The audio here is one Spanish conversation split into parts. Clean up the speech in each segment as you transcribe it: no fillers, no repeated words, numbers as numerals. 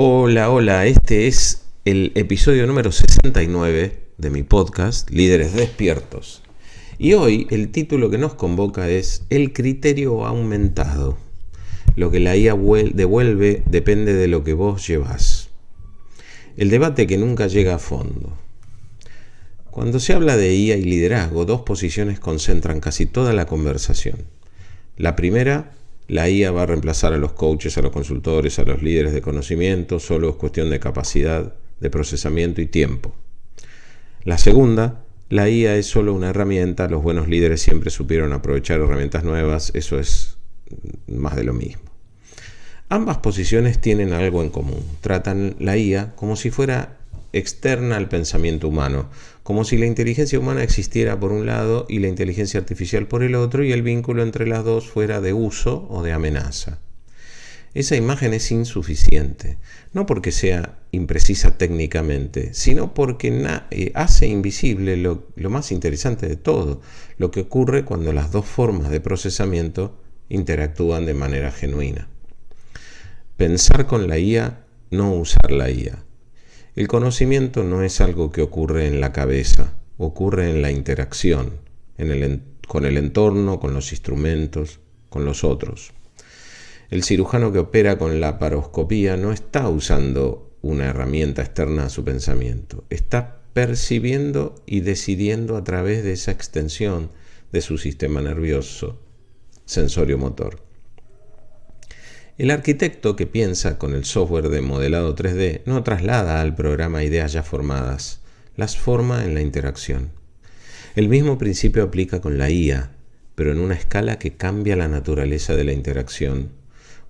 Hola, hola, este es el episodio número 69 de mi podcast Líderes Despiertos. Y hoy el título que nos convoca es El criterio aumentado. Lo que la IA devuelve depende de lo que vos llevas. El debate que nunca llega a fondo. Cuando se habla de IA y liderazgo, dos posiciones concentran casi toda la conversación. La primera, la IA va a reemplazar a los coaches, a los consultores, a los líderes de conocimiento, solo es cuestión de capacidad, de procesamiento y tiempo. La segunda, la IA es solo una herramienta, los buenos líderes siempre supieron aprovechar herramientas nuevas, eso es más de lo mismo. Ambas posiciones tienen algo en común, tratan la IA como si fuera externa al pensamiento humano, como si la inteligencia humana existiera por un lado y la inteligencia artificial por el otro y el vínculo entre las dos fuera de uso o de amenaza. Esa imagen es insuficiente, no porque sea imprecisa técnicamente, sino porque hace invisible lo más interesante de todo, lo que ocurre cuando las dos formas de procesamiento interactúan de manera genuina. Pensar con la IA, no usar la IA. El conocimiento no es algo que ocurre en la cabeza, ocurre en la interacción, con el entorno, con los instrumentos, con los otros. El cirujano que opera con la laparoscopía no está usando una herramienta externa a su pensamiento, está percibiendo y decidiendo a través de esa extensión de su sistema nervioso sensorio-motor. El arquitecto que piensa con el software de modelado 3D no traslada al programa ideas ya formadas, las forma en la interacción. El mismo principio aplica con la IA, pero en una escala que cambia la naturaleza de la interacción.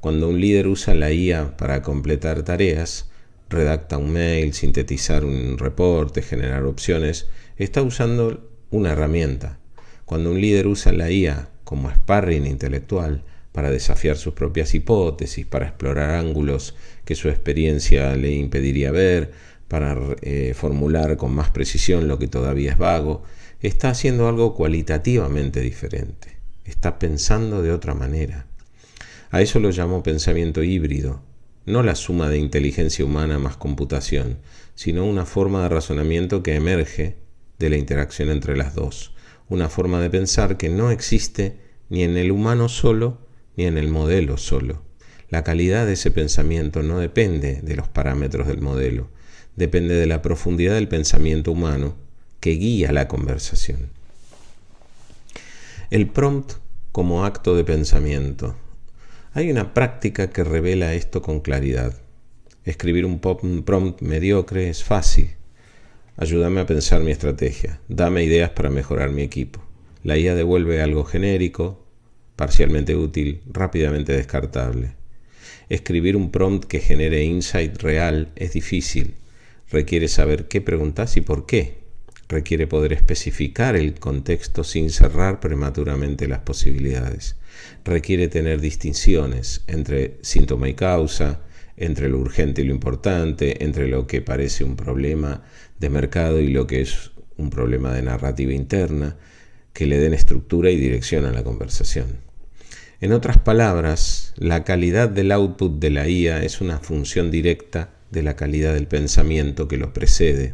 Cuando un líder usa la IA para completar tareas, redacta un mail, sintetizar un reporte, generar opciones, está usando una herramienta. Cuando un líder usa la IA como sparring intelectual, para desafiar sus propias hipótesis, para explorar ángulos que su experiencia le impediría ver, para formular con más precisión lo que todavía es vago, está haciendo algo cualitativamente diferente, está pensando de otra manera. A eso lo llamo pensamiento híbrido, no la suma de inteligencia humana más computación, sino una forma de razonamiento que emerge de la interacción entre las dos, una forma de pensar que no existe ni en el humano solo, ni en el modelo solo. La calidad de ese pensamiento no depende de los parámetros del modelo, depende de la profundidad del pensamiento humano que guía la conversación. El prompt como acto de pensamiento. Hay una práctica que revela esto con claridad. Escribir un prompt mediocre es fácil. Ayúdame a pensar mi estrategia, dame ideas para mejorar mi equipo. La IA devuelve algo genérico, parcialmente útil, rápidamente descartable. Escribir un prompt que genere insight real es difícil. Requiere saber qué preguntas y por qué. Requiere poder especificar el contexto sin cerrar prematuramente las posibilidades. Requiere tener distinciones entre síntoma y causa, entre lo urgente y lo importante, entre lo que parece un problema de mercado y lo que es un problema de narrativa interna, que le den estructura y dirección a la conversación. En otras palabras, la calidad del output de la IA es una función directa de la calidad del pensamiento que lo precede.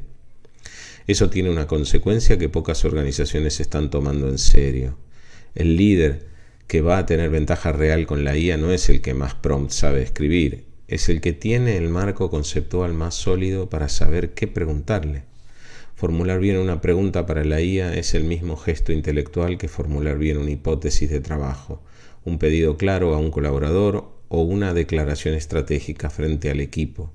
Eso tiene una consecuencia que pocas organizaciones están tomando en serio. El líder que va a tener ventaja real con la IA no es el que más prompt sabe escribir, es el que tiene el marco conceptual más sólido para saber qué preguntarle. Formular bien una pregunta para la IA es el mismo gesto intelectual que formular bien una hipótesis de trabajo, un pedido claro a un colaborador o una declaración estratégica frente al equipo.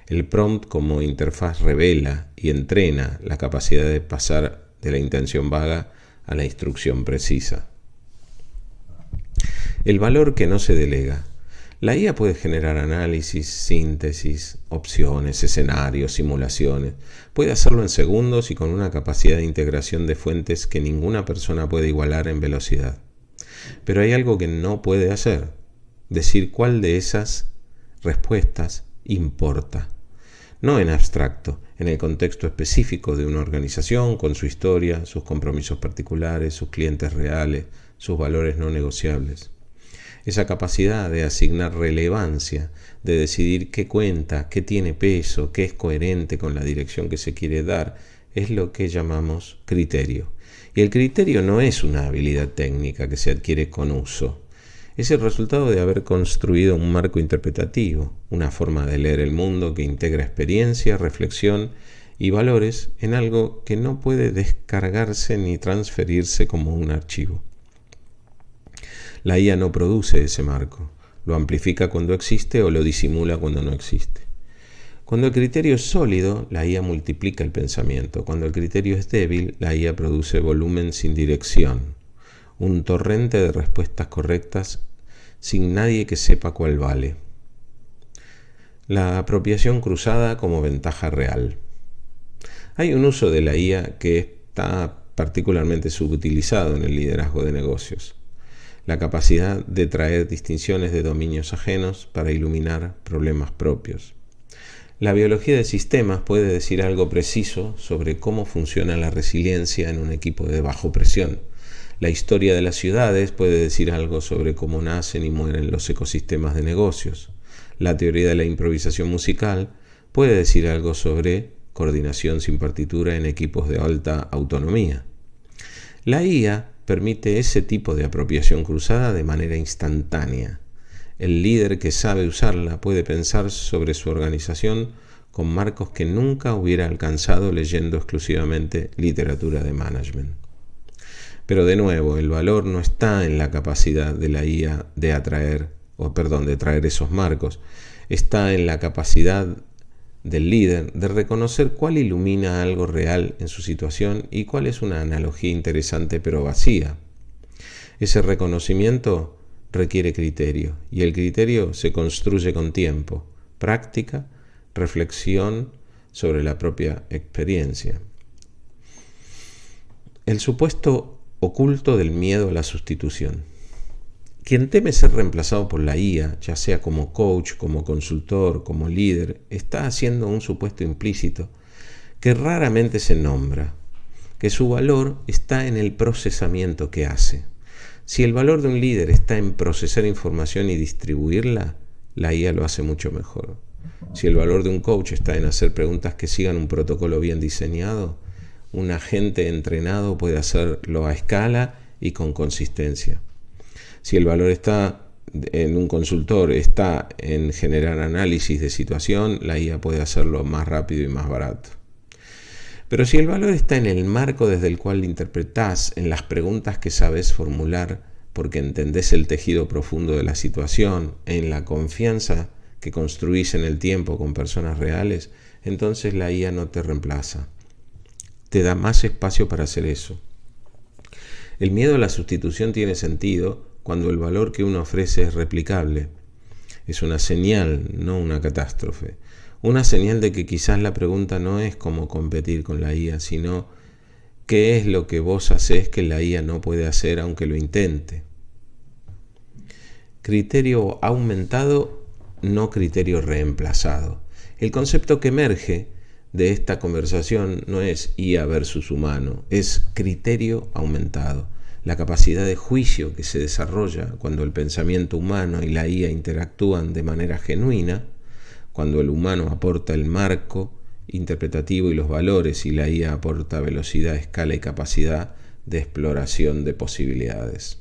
El prompt como interfaz revela y entrena la capacidad de pasar de la intención vaga a la instrucción precisa. El valor que no se delega. La IA puede generar análisis, síntesis, opciones, escenarios, simulaciones. Puede hacerlo en segundos y con una capacidad de integración de fuentes que ninguna persona puede igualar en velocidad. Pero hay algo que no puede hacer: decir cuál de esas respuestas importa. No en abstracto, en el contexto específico de una organización, con su historia, sus compromisos particulares, sus clientes reales, sus valores no negociables. Esa capacidad de asignar relevancia, de decidir qué cuenta, qué tiene peso, qué es coherente con la dirección que se quiere dar, es lo que llamamos criterio. Y el criterio no es una habilidad técnica que se adquiere con uso. Es el resultado de haber construido un marco interpretativo, una forma de leer el mundo que integra experiencia, reflexión y valores en algo que no puede descargarse ni transferirse como un archivo. La IA no produce ese marco, lo amplifica cuando existe o lo disimula cuando no existe. Cuando el criterio es sólido, la IA multiplica el pensamiento. Cuando el criterio es débil, la IA produce volumen sin dirección, un torrente de respuestas correctas sin nadie que sepa cuál vale. La apropiación cruzada como ventaja real. Hay un uso de la IA que está particularmente subutilizado en el liderazgo de negocios. La capacidad de traer distinciones de dominios ajenos para iluminar problemas propios. La biología de sistemas puede decir algo preciso sobre cómo funciona la resiliencia en un equipo de bajo presión. La historia de las ciudades puede decir algo sobre cómo nacen y mueren los ecosistemas de negocios. La teoría de la improvisación musical puede decir algo sobre coordinación sin partitura en equipos de alta autonomía. La IA permite ese tipo de apropiación cruzada de manera instantánea. El líder que sabe usarla puede pensar sobre su organización con marcos que nunca hubiera alcanzado leyendo exclusivamente literatura de management. Pero de nuevo, el valor no está en la capacidad de la IA de traer esos marcos. Está en la capacidad del líder de reconocer cuál ilumina algo real en su situación y cuál es una analogía interesante pero vacía. Ese reconocimiento requiere criterio, y el criterio se construye con tiempo, práctica, reflexión sobre la propia experiencia. El supuesto oculto del miedo a la sustitución. Quien teme ser reemplazado por la IA, ya sea como coach, como consultor, como líder, está haciendo un supuesto implícito que raramente se nombra, que su valor está en el procesamiento que hace. Si el valor de un líder está en procesar información y distribuirla, la IA lo hace mucho mejor. Si el valor de un coach está en hacer preguntas que sigan un protocolo bien diseñado, un agente entrenado puede hacerlo a escala y con consistencia. Si el valor está en un consultor, está en generar análisis de situación, la IA puede hacerlo más rápido y más barato. Pero si el valor está en el marco desde el cual interpretás, en las preguntas que sabes formular, porque entendés el tejido profundo de la situación, en la confianza que construís en el tiempo con personas reales, entonces la IA no te reemplaza. Te da más espacio para hacer eso. El miedo a la sustitución tiene sentido cuando el valor que uno ofrece es replicable. Es una señal, no una catástrofe. Una señal de que quizás la pregunta no es cómo competir con la IA, sino qué es lo que vos hacés que la IA no puede hacer aunque lo intente. Criterio aumentado, no criterio reemplazado. El concepto que emerge de esta conversación no es IA versus humano, es criterio aumentado. La capacidad de juicio que se desarrolla cuando el pensamiento humano y la IA interactúan de manera genuina, cuando el humano aporta el marco interpretativo y los valores y la IA aporta velocidad, escala y capacidad de exploración de posibilidades.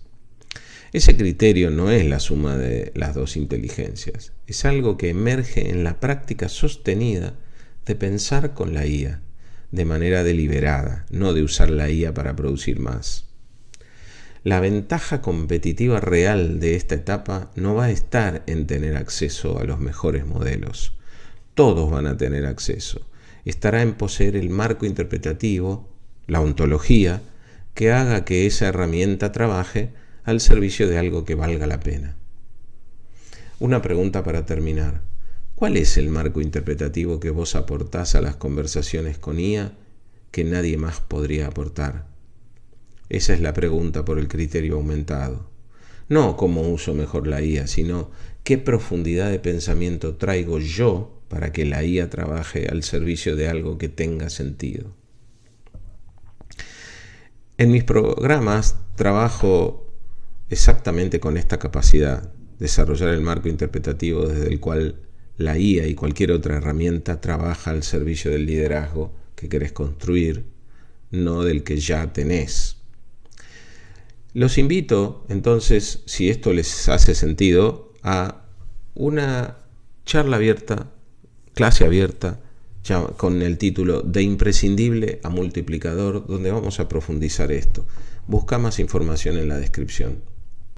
Ese criterio no es la suma de las dos inteligencias, es algo que emerge en la práctica sostenida de pensar con la IA, de manera deliberada, no de usar la IA para producir más. La ventaja competitiva real de esta etapa no va a estar en tener acceso a los mejores modelos. Todos van a tener acceso. Estará en poseer el marco interpretativo, la ontología, que haga que esa herramienta trabaje al servicio de algo que valga la pena. Una pregunta para terminar. ¿Cuál es el marco interpretativo que vos aportás a las conversaciones con IA que nadie más podría aportar? Esa es la pregunta por el criterio aumentado. No cómo uso mejor la IA, sino qué profundidad de pensamiento traigo yo para que la IA trabaje al servicio de algo que tenga sentido. En mis programas trabajo exactamente con esta capacidad, desarrollar el marco interpretativo desde el cual la IA y cualquier otra herramienta trabaja al servicio del liderazgo que querés construir, no del que ya tenés. Los invito, entonces, si esto les hace sentido, a una charla abierta, clase abierta, con el título De imprescindible a multiplicador, donde vamos a profundizar esto. Busca más información en la descripción.